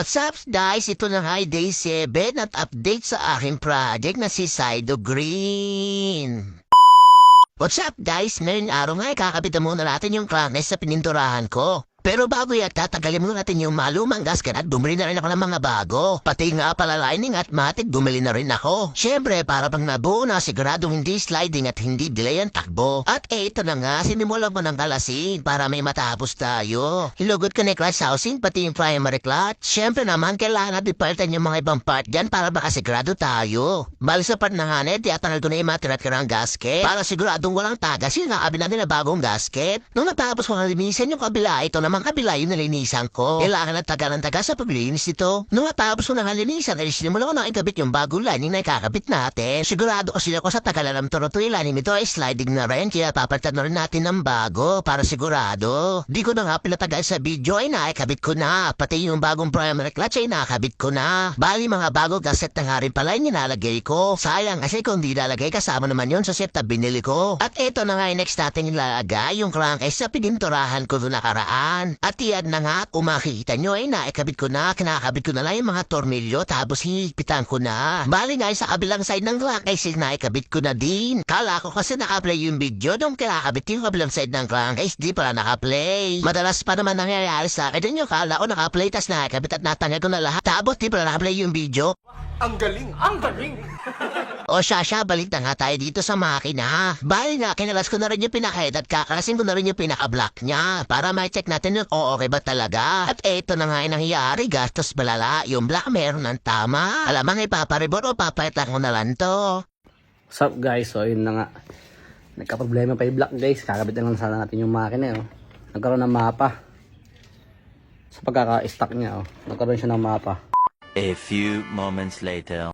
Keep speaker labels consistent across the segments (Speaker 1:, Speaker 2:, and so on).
Speaker 1: What's up guys? Ito na nga day 7 at update sa aking project na si Sido Green. What's up guys? Ngayong araw nga kakabit na muna natin yung crankcase sa pininturahan ko. Pero bago yan, tatagalin muna natin yung malumang gasket at bumili na rin ako ng mga bago. Pati nga pala lining at matic, bumili na rin ako. Siyempre, para pang nabuo na siguradong hindi sliding at hindi delay ang takbo. At ito na nga, sinimulan ko ng kalasin para may matapos tayo. Hilugot ko na yung clutch housing, pati yung primary clutch. Siyempre naman, kailangan natin palitan yung mga ibang part dyan para makasigurado tayo. Bali sa part na hanet, tiyatangal ko na yung matirat-kirang gasket para siguradong walang tagas yung nakabila nila bagong gasket. Nung natapos ko nalinisan yung kabila, ito naman kabila yung nalinisan ko. Kailangan ng taga sa paglinis nito. Nung natapos ko nalinisan, ay sinimula ko na ikabit yung bagong lining na ikakabit natin. Sigurado kasi ako sa tagalan ng toroto yung lining nito ay sliding na rin, kaya papalitan na rin natin ng bago para sigurado. Di ko na nga pinatagal sa video ay naikabit ko na. Pati yung bagong primary clutch ay nakabit ko na. Bali mga bagong gasket na nga rin pala yung nilalagay ko. Sayang kasi kung di lalagay kasama naman yun sa set na binili ko. At ito na nga yung next natin ilalagay yung crankcase sa pininturahan ko doon nakaraan. At yan na nga, kung makikita nyo ay naikabit ko na, kinakabit ko na lang yung mga tornilyo tapos hihigpitan ko na. Bali nga sa kabilang side ng crankcase naikabit ko na din. Kala ko kasi nakaplay yung video nung kinakabit yung kabilang side ng crankcase, di pala nakaplay. Madalas pa naman nangyayari sa akin yung kala ko nakaplay tas naikabit at natanggal ko na lahat. Tapos di pala nakaplay yung video.
Speaker 2: Ang galing! Ang galing!
Speaker 1: O Shasha, balik na nga tayo dito sa makina. Bali nga, kinalas ko na rin yung pinaka-head at kakalasin ko na rin yung pinaka-block niya para ma-check natin yung okay ba talaga. At eto na nga yung nangyayari, gastos balala. Yung block meron ng tama. Alamang ipaparibor o papalitan ko na lang to.
Speaker 3: What's up guys? So yun na nga. Nagka-problema pa yung block guys. Kakabit na lang sana natin yung makina. Oh. Nagkaroon ng mapa. Sa pagkaka-stack niya. Oh. Nagkaroon siya ng mapa.
Speaker 4: A few moments later.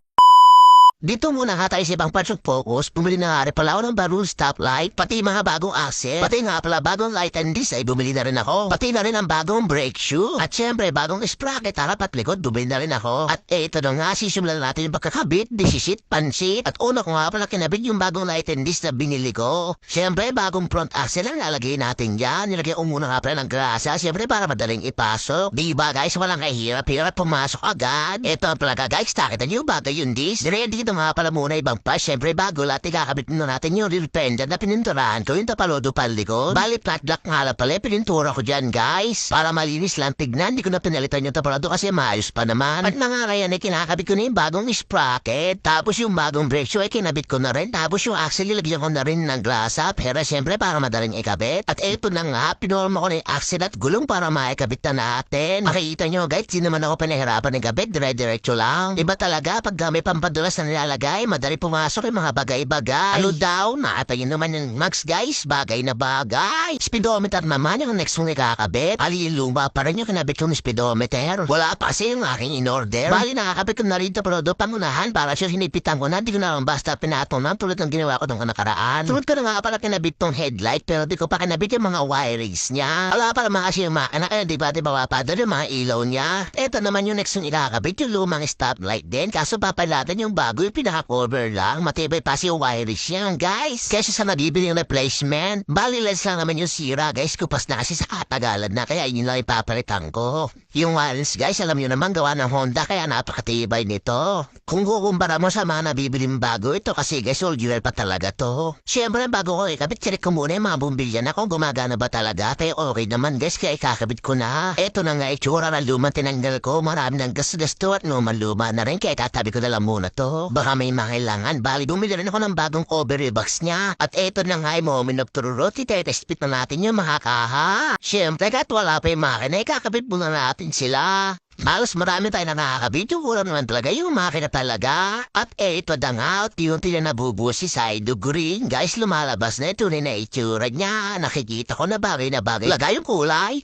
Speaker 1: Dito muna nga tayo sa ibang parts of focus. Bumili na nga rin pala ako ng bagong stoplight, pati mga bagong axle, pati nga pala bagong light and disc ay bumili na rin ako. Pati na rin ang bagong brake shoe. At syempre bagong sprocket, harap at likod, bumili na rin ako. At ito na nga, sisimulan natin yung pagkakabit, disisit, pansit. At una ko nga pala kinabit yung bagong light and disc na binili ko. Syempre bagong front axle ang lalagay natin dyan. Nilagay ko muna nga pala ng grasa, syempre para madaling ipasok. Diba guys, walang kahirap-hirap pumasok agad. Ito pala guys, takitan yung bagay yung disc. Ready dito nga pala muna ibang pa, syempre bago lahat ikakabit na natin yung rear fender na pininturahan ko yung tapalodo palikod. Bali flat black nga pala pinintura ko dyan guys. Para malinis lang tignan, di ko na pinalitan yung tapalodo kasi maayos pa naman. At mga kaya na kinakabit ko na yung bagong sprocket. Tapos yung bagong brake shoe ay kinabit ko na rin. Tapos yung axle ilagyan ko na rin ng glasa. Pero syempre para madaling ikabit. At eto na nga, pinorma ko na yung axle at gulong para maikabit na natin. Makikita nyo guys, di naman ako pinahirapan ikabit, dire-diretso lang. Iba talaga pag may pampadulas na nilalagay, madali pumasok yung mga bagay-bagay. Ano daw, nakatayin naman yung mags guys, bagay na bagay. Speedometer naman yung next mong ikakabit. Ali luma pa rin yung kinabit kong speedometer. Wala pa kasi yung aking in-order. Bali nakakabit ko na rin ito pero do pangunahan para siya hinipitan ko na. Di ko na lang basta pinatunan tulad ng ginawa ko nung nakaraan. Tulad ko na nga pala kinabit tong headlight pero di ko pa kinabit yung mga wirings niya. Wala pa naman kasi yung makina kaya di ba padal yung mga ilaw niya. Ito naman yung next mong ikakabit yung lumang stoplight din. Kaso papalatan yung bago yung pinaka-cover lang. Matibay pa si wirings yan guys. Kesa sa nabibili yung replacement. Bali lens lang naman yung sira guys. Kupas na kasi sa katagalan na kaya yun lang ipapalitan ko. Yung wirings guys alam nyo naman gawa ng Honda kaya napakatibay nito. Kung kukumpara mo sa mga nabibiling bago ito kasi guys old year pa talaga to. Siyempre bago ko ikabit check ko muna yung mga bumbilya na kung gumagana ba talaga. Pero okay naman guys kaya ikakabit ko na. Eto na nga itsura na lumang tinanggal ko. Marami ng gasto at luma na rin kaya tatabi ko na lang muna to. Baka may kailangan. Bali, bumili rin ako ng bagong overall box niya. At eto na nga yung moment of truth. Itetespit na natin yung mga kaha. Siyempre, kahit wala pa yung makina, kakabit muna natin sila. Halos marami tayo na nakakabit. Yung kulang naman talaga yung makina talaga. At eto na nga, unti-unti na nabubuo si Sido Green. Guys, lumalabas na ito na itsura niya. Nakikita ko na bagay na bagay. Lagay yung kulay.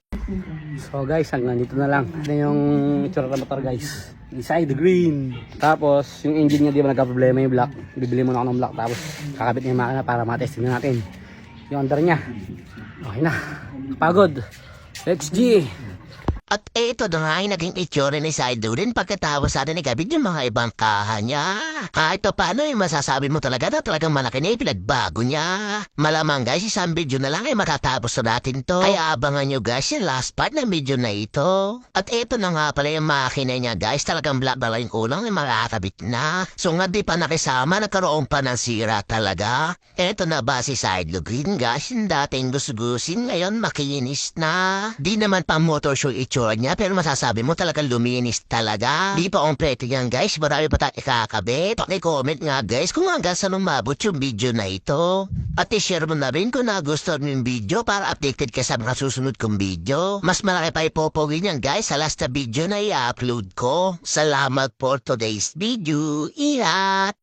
Speaker 3: So guys, hanggang dito na lang. Ito yung itsura ng motor guys. Inside the green. Tapos yung engine niya di ba nagka-problema yung block. Bibili muna ako ng block tapos kakabit niya yung makina para matesting na natin. Yung under niya. Okay na. Pagod. Let's G.
Speaker 1: At ito na nga ay naging itsura ni Saido rin pagkatapos natin ikabit yung mga ibang kaha niya. Kahit pa paano yung masasabi mo talaga na talagang malaki na yung pinagbago niya. Malamang guys, isang video na lang ay matatapos na natin to. Kaya abangan nyo guys yung last part ng video na ito. At ito na nga pala yung makina niya guys, talagang black na lang yung kulang ay makakabit na. So nga di pa nakisama, nagkaroon pa ng sira talaga. Ito na ba si Saido Green guys, yung dating gusugusin ngayon makinis na. Di naman pa motor show itsura niya pero masasabi mo talagang luminis talaga. Di pa kompleto yan guys, marami pa tayo ikakabit. Paki-comment nga guys kung hanggang saan umabot yung video na ito. At i-share mo na rin kung nagustuhan mo yung video para updated ka sa mga susunod kong video. Mas malaki pa ipopogin yan guys sa last na video na i-upload ko. Salamat for today's video. Ingat!